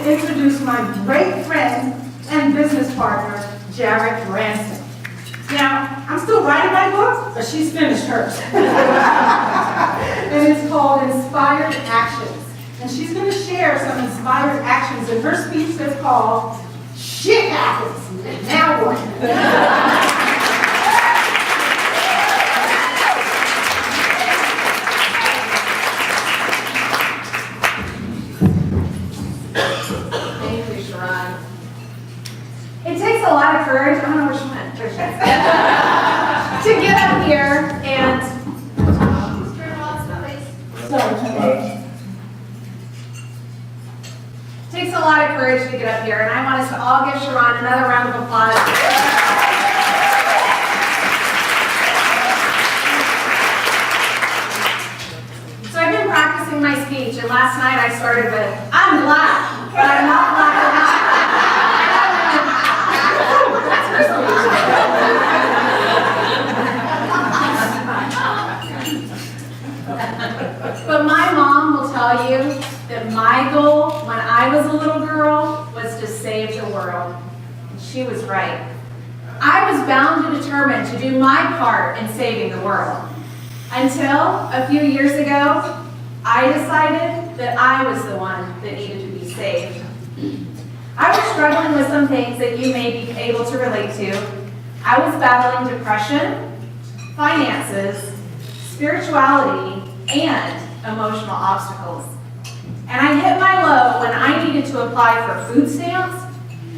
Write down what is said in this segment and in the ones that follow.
to introduce my great friend and business partner, Jarrett Ransom. Now, I'm still writing my book, but she's finished hers. And it's called Inspired Actions. And she's going to share some inspired actions in her speech that's called Shit Happens. Now what? It takes a lot of courage, I don't know where she went, there she is, to get up here and it takes a lot of courage to get up here, and I want us to all give Sharon another round of applause. So I've been practicing my speech, and last night I started with, I'm black, but I'm not black enough. But my mom will tell you that my goal when I was a little girl was to save the world. And she was right. I was bound and determined to do my part in saving the world. Until a few years ago, I decided that I was the one that needed to be saved. I was struggling with some things that you may be able to relate to. I was battling depression, finances, spirituality, and emotional obstacles. And I hit my low when I needed to apply for food stamps,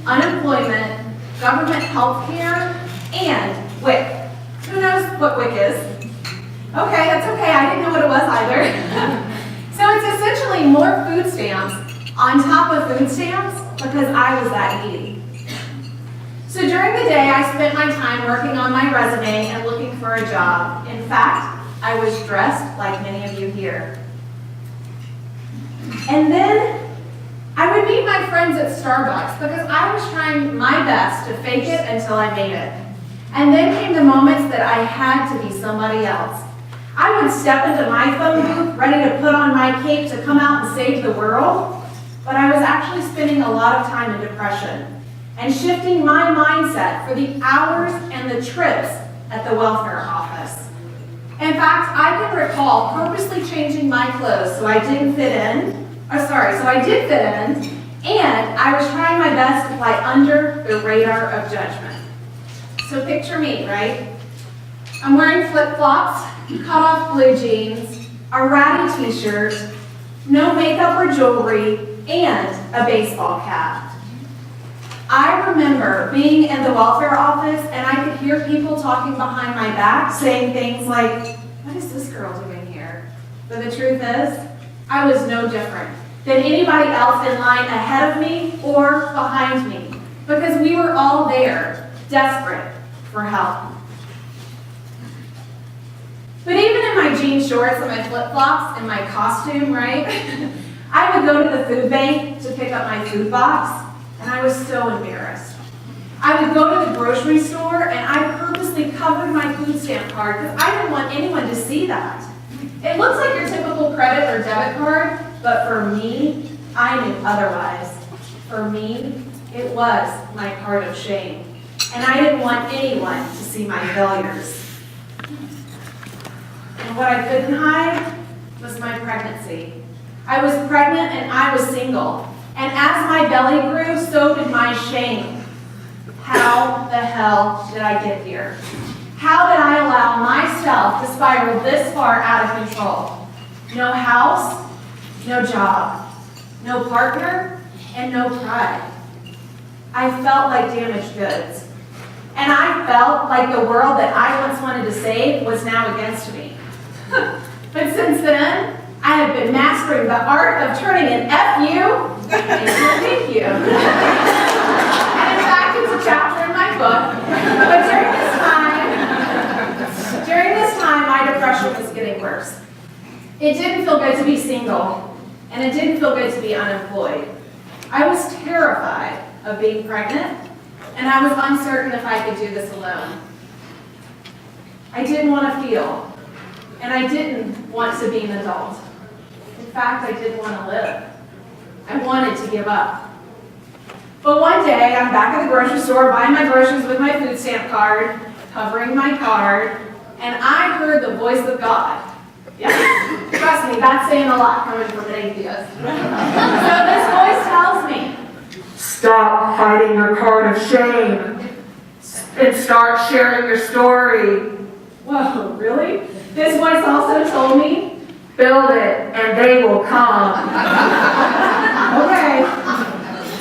unemployment, government health care, and WIC. Who knows what WIC is? Okay, that's okay. I didn't know what it was either. So it's essentially more food stamps on top of food stamps because I was that needy. So during the day, I spent my time working on my resume and looking for a job. In fact, I was dressed like many of you here. And then I would meet my friends at Starbucks because I was trying my best to fake it until I made it. And then came the moments that I had to be somebody else. I would step into my phone booth ready to put on my cape to come out and save the world, but I was actually spending a lot of time in depression and shifting my mindset for the hours and the trips at the welfare office. In fact, I can recall purposely changing my clothes so I didn't fit in, so I did fit in, and I was trying my best to fly under the radar of judgment. So picture me, right? I'm wearing flip-flops, cut-off blue jeans, a ratty t-shirt, no makeup or jewelry, and a baseball cap. I remember being in the welfare office and I could hear people talking behind my back saying things like, what is this girl doing here? But the truth is, I was no different than anybody else in line ahead of me or behind me because we were all there, desperate for help. But even in my jean shorts and my flip-flops and my costume, right, I would go to the food bank to pick up my food box, and I was so embarrassed. I would go to the grocery store, and I purposely covered my food stamp card because I didn't want anyone to see that. It looks like your typical credit or debit card, but for me, I knew otherwise. For me, it was my card of shame, and I didn't want anyone to see my failures. And what I couldn't hide was my pregnancy. I was pregnant and I was single. And as my belly grew, so did my shame. How the hell did I get here? How did I allow myself to spiral this far out of control? No house, no job, no partner, and no pride. I felt like damaged goods. And I felt like the world that I once wanted to save was now against me. But since then, I have been mastering the art of turning an F-U into a thank you. And in fact, it's a chapter in my book. But during this time, my depression was getting worse. It didn't feel good to be single, and it didn't feel good to be unemployed. I was terrified of being pregnant, and I was uncertain if I could do this alone. I didn't want to feel, and I didn't want to be an adult. In fact, I didn't want to live. I wanted to give up. But one day, I'm back at the grocery store buying my groceries with my food stamp card, covering my card, and I heard the voice of God. Yeah, trust me, that's saying a lot coming from an atheist. So this voice tells me, stop hiding your card of shame and start sharing your story. Whoa, really? This voice also told me, build it and they will come. Okay.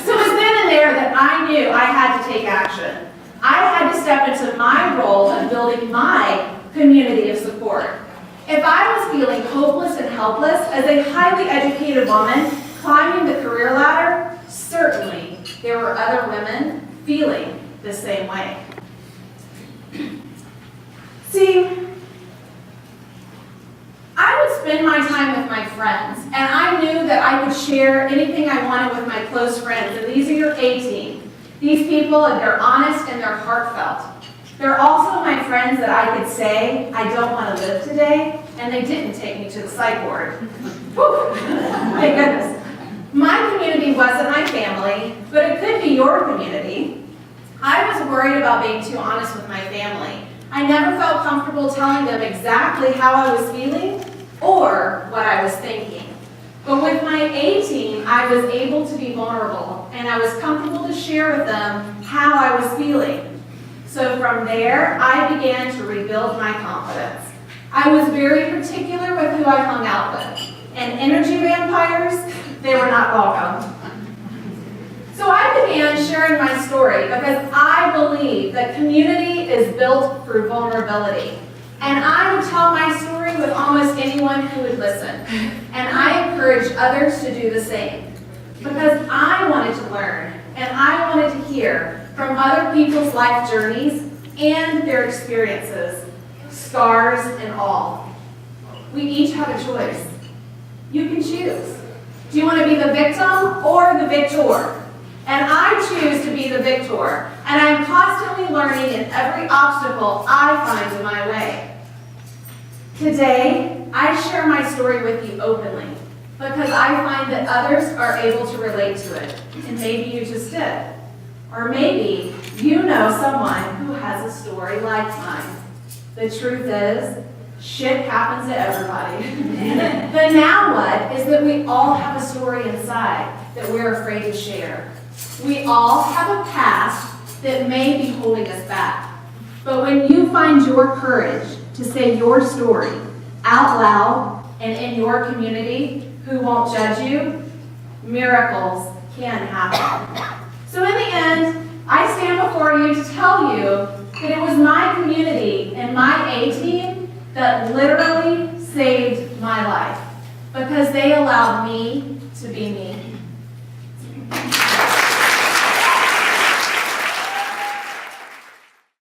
So it was then and there that I knew I had to take action. I had to step into my role of building my community of support. If I was feeling hopeless and helpless as a highly educated woman climbing the career ladder, certainly there were other women feeling the same way. See, I would spend my time with my friends, and I knew that I could share anything I wanted with my close friends, and these are your A-team. These people, they're honest and they're heartfelt. They're also my friends that I could say, I don't want to live today, and they didn't take me to the psych ward. Whew, thank goodness. My community wasn't my family, but it could be your community. I was worried about being too honest with my family. I never felt comfortable telling them exactly how I was feeling or what I was thinking. But with my A-team, I was able to be vulnerable, and I was comfortable to share with them how I was feeling. So from there, I began to rebuild my confidence. I was very particular with who I hung out with, and energy vampires, they were not welcome. So I began sharing my story because I believe that community is built through vulnerability. And I would tell my story with almost anyone who would listen. And I encouraged others to do the same. Because I wanted to learn, and I wanted to hear from other people's life journeys and their experiences, scars and all. We each have a choice. You can choose. Do you want to be the victim or the victor? And I choose to be the victor, and I'm constantly learning in every obstacle I find in my way. Today, I share my story with you openly, because I find that others are able to relate to it, and maybe you just did. Or maybe you know someone who has a story like mine. The truth is, shit happens to everybody. The now what is that we all have a story inside that we're afraid to share. We all have a past that may be holding us back. But when you find your courage to say your story out loud and in your community who won't judge you, miracles can happen. So in the end, I stand before you to tell you that it was my community and my A-team that literally saved my life because they allowed me to be me.